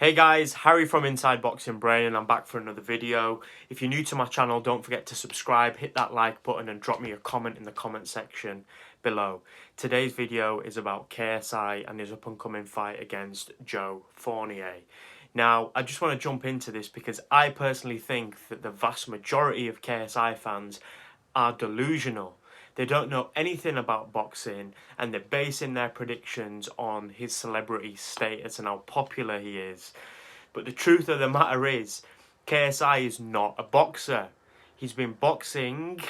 Hey guys, Harry from Inside Boxing Brain, and I'm back for another video. If you're new to my channel, don't forget to subscribe, hit that like button and drop me a comment in the comment section below. Today's video is about KSI and his up and coming fight against Joe Fournier. Now, I just want to jump into this because I personally think that the vast majority of KSI fans are delusional. They don't know anything about boxing and they're basing their predictions on his celebrity status and how popular he is. But the truth of the matter is, KSI is not a boxer. He's been boxing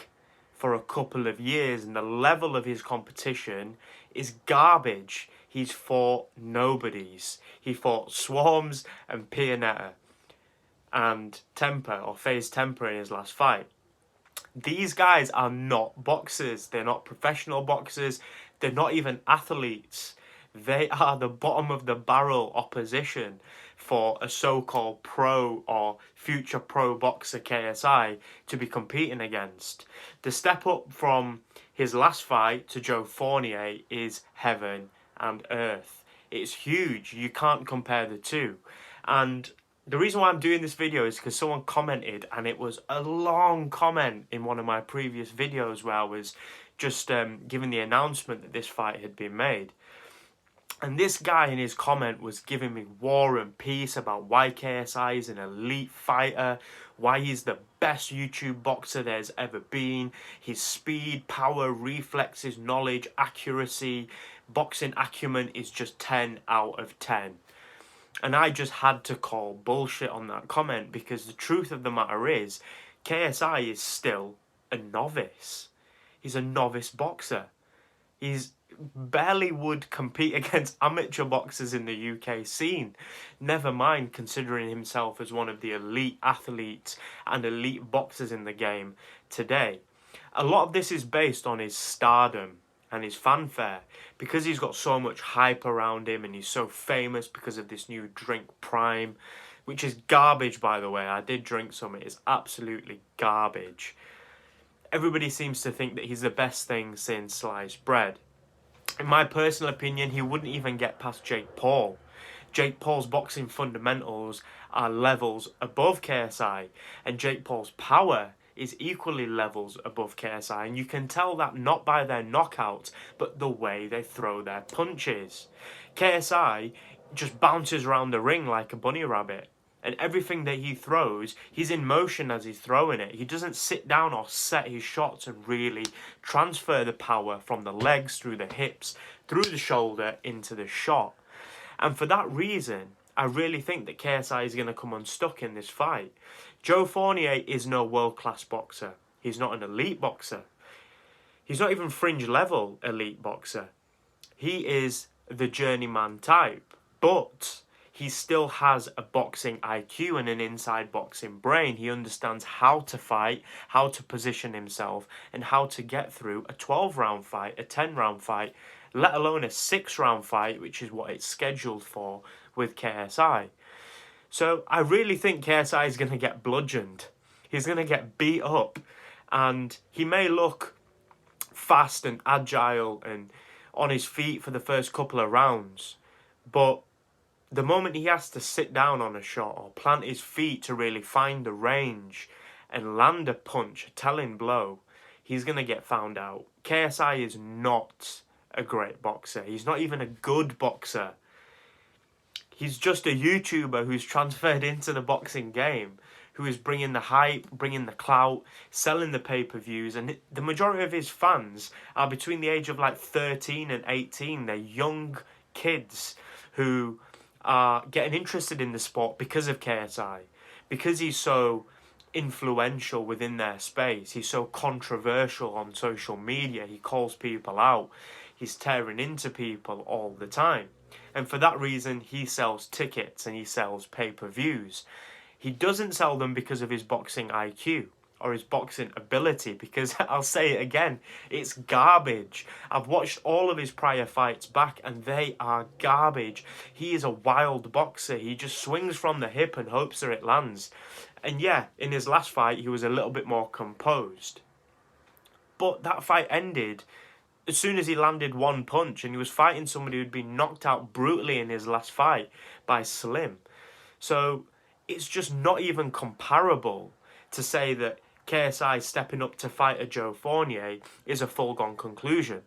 for a couple of years and the level of his competition is garbage. He's fought nobodies. He fought Swarms and Billionaire and Temper, or Faze Temper, in his last fight. These guys are not boxers. They're not professional boxers. They're not even athletes. They are the bottom of the barrel opposition for a so-called pro or future pro boxer KSI to be competing against. The step up from his last fight to Joe Fournier is heaven and earth. It's huge. You can't compare the two. And the reason why I'm doing this video is because someone commented, and it was a long comment in one of my previous videos where I was just giving the announcement that this fight had been made. And this guy in his comment was giving me war and peace about why KSI is an elite fighter, why he's the best YouTube boxer there's ever been, his speed, power, reflexes, knowledge, accuracy, boxing acumen is just 10 out of 10. And I just had to call bullshit on that comment because the truth of the matter is, KSI is still a novice. He's a novice boxer. He's barely would compete against amateur boxers in the UK scene. Never mind considering himself as one of the elite athletes and elite boxers in the game today. A lot of this is based on his stardom and his fanfare, because he's got so much hype around him and he's so famous because of this new drink Prime, which is garbage, by the way. I did drink some. It is absolutely garbage. Everybody seems to think that he's the best thing since sliced bread. In my personal opinion, he wouldn't even get past Jake Paul. Jake Paul's boxing fundamentals are levels above KSI, and Jake Paul's power is equally levels above KSI, and you can tell that not by their knockouts, but the way they throw their punches. KSI just bounces around the ring like a bunny rabbit, and everything that he throws, he's in motion as he's throwing it. He doesn't sit down or set his shots and really transfer the power from the legs through the hips, through the shoulder into the shot. And for that reason, I really think that KSI is going to come unstuck in this fight. Joe Fournier is no world-class boxer. He's not an elite boxer. He's not even fringe-level elite boxer. He is the journeyman type. But he still has a boxing IQ and an inside boxing brain. He understands how to fight, how to position himself, and how to get through a 12-round fight, a 10-round fight, let alone a 6-round fight, which is what it's scheduled for with KSI. So I really think KSI is going to get bludgeoned. He's going to get beat up, and he may look fast and agile and on his feet for the first couple of rounds, but the moment he has to sit down on a shot or plant his feet to really find the range and land a punch, a telling blow, he's going to get found out. KSI is not a great boxer. He's not even a good boxer. He's just a YouTuber who's transferred into the boxing game, who is bringing the hype, bringing the clout, selling the pay-per-views, and the majority of his fans are between the age of like 13 and 18. They're young kids who are getting interested in the sport because of KSI, because he's so influential within their space. He's so controversial on social media. He calls people out. He's tearing into people all the time. And for that reason, he sells tickets and he sells pay-per-views. He doesn't sell them because of his boxing IQ or his boxing ability, because I'll say it again, it's garbage. I've watched all of his prior fights back and they are garbage. He is a wild boxer. He just swings from the hip and hopes that it lands. And yeah, in his last fight, he was a little bit more composed. But that fight ended as soon as he landed one punch, and he was fighting somebody who'd been knocked out brutally in his last fight by Slim. So it's just not even comparable to say that KSI stepping up to fight a Joe Fournier is a foregone conclusion.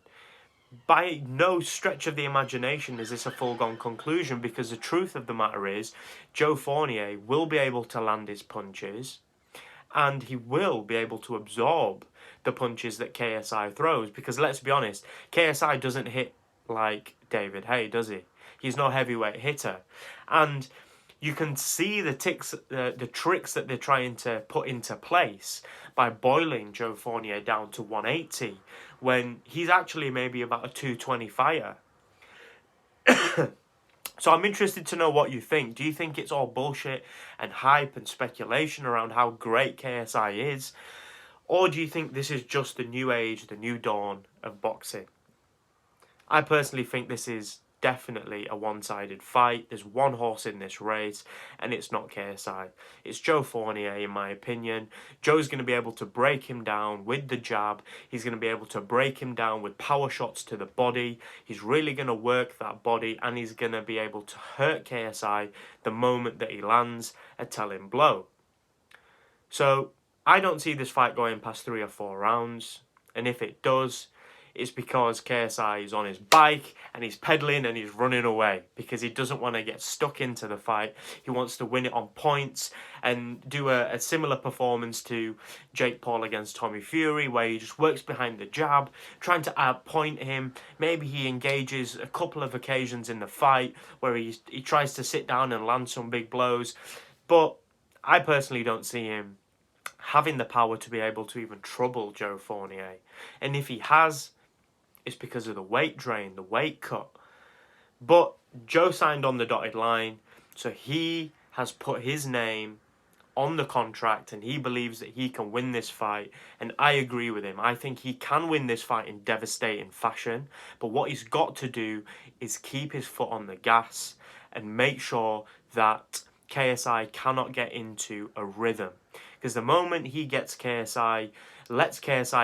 By no stretch of the imagination is this a foregone conclusion, because the truth of the matter is Joe Fournier will be able to land his punches, and he will be able to absorb the punches that KSI throws, because let's be honest, KSI doesn't hit like David Haye, does he? He's no heavyweight hitter. And you can see the tricks that they're trying to put into place by boiling Joe Fournier down to 180 when he's actually maybe about a 220 fire. So I'm interested to know what you think. Do you think it's all bullshit and hype and speculation around how great KSI is? Or do you think this is just the new age, the new dawn of boxing? I personally think this is definitely a one-sided fight. There's one horse in this race, and it's not KSI. It's Joe Fournier, in my opinion. Joe's going to be able to break him down with the jab. He's going to be able to break him down with power shots to the body. He's really going to work that body, and he's going to be able to hurt KSI the moment that he lands a telling blow. So I don't see this fight going past 3 or 4 rounds, and if it does, it's because KSI is on his bike and he's pedaling and he's running away because he doesn't want to get stuck into the fight. He wants to win it on points and do a similar performance to Jake Paul against Tommy Fury, where he just works behind the jab, trying to outpoint him. Maybe he engages a couple of occasions in the fight where he tries to sit down and land some big blows. But I personally don't see him having the power to be able to even trouble Joe Fournier. And if he has, it's because of the weight drain, the weight cut. But Joe signed on the dotted line, so he has put his name on the contract and he believes that he can win this fight. And I agree with him. I think he can win this fight in devastating fashion. But what he's got to do is keep his foot on the gas and make sure that KSI cannot get into a rhythm. Because the moment he lets KSI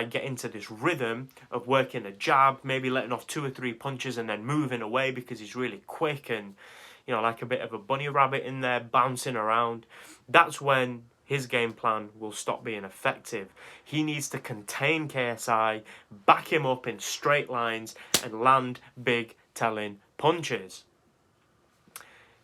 get into this rhythm of working a jab, maybe letting off 2 or 3 punches and then moving away because he's really quick and, you know, like a bit of a bunny rabbit in there bouncing around, that's when his game plan will stop being effective. He needs to contain KSI, back him up in straight lines and land big telling punches.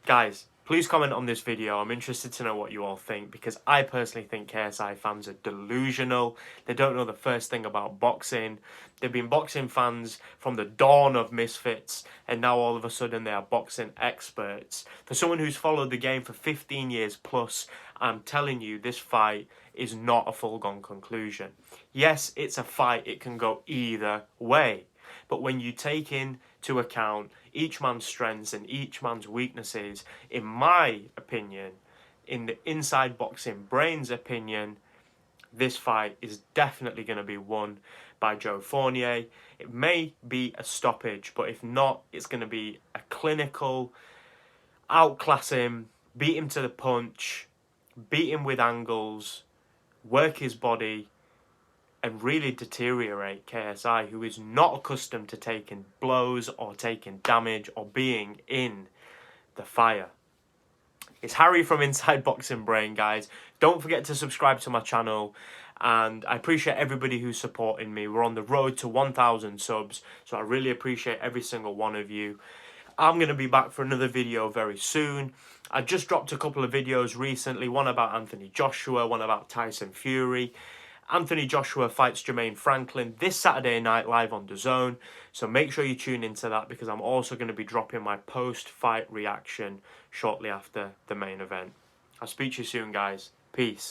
Guys, please comment on this video. I'm interested to know what you all think, because I personally think KSI fans are delusional. They don't know the first thing about boxing. They've been boxing fans from the dawn of Misfits, and now all of a sudden they are boxing experts. For someone who's followed the game for 15 years plus, I'm telling you, this fight is not a foregone conclusion. Yes, it's a fight. It can go either way. But when you take into account each man's strengths and each man's weaknesses, in my opinion, in the inside boxing brain's opinion, this fight is definitely going to be won by Joe Fournier. It may be a stoppage, but if not, it's going to be a clinical, outclass him, beat him to the punch, beat him with angles, work his body, and really deteriorate KSI, who is not accustomed to taking blows or taking damage or being in the fire. It's Harry from Inside Boxing Brain, guys. Don't forget to subscribe to my channel, and I appreciate everybody who's supporting me. We're on the road to 1,000 subs, so I really appreciate every single one of you. I'm going to be back for another video very soon. I just dropped a couple of videos recently, one about Anthony Joshua, one about Tyson Fury. Anthony Joshua fights Jermaine Franklin this Saturday night live on DAZN, so make sure you tune into that, because I'm also going to be dropping my post-fight reaction shortly after the main event. I'll speak to you soon, guys. Peace.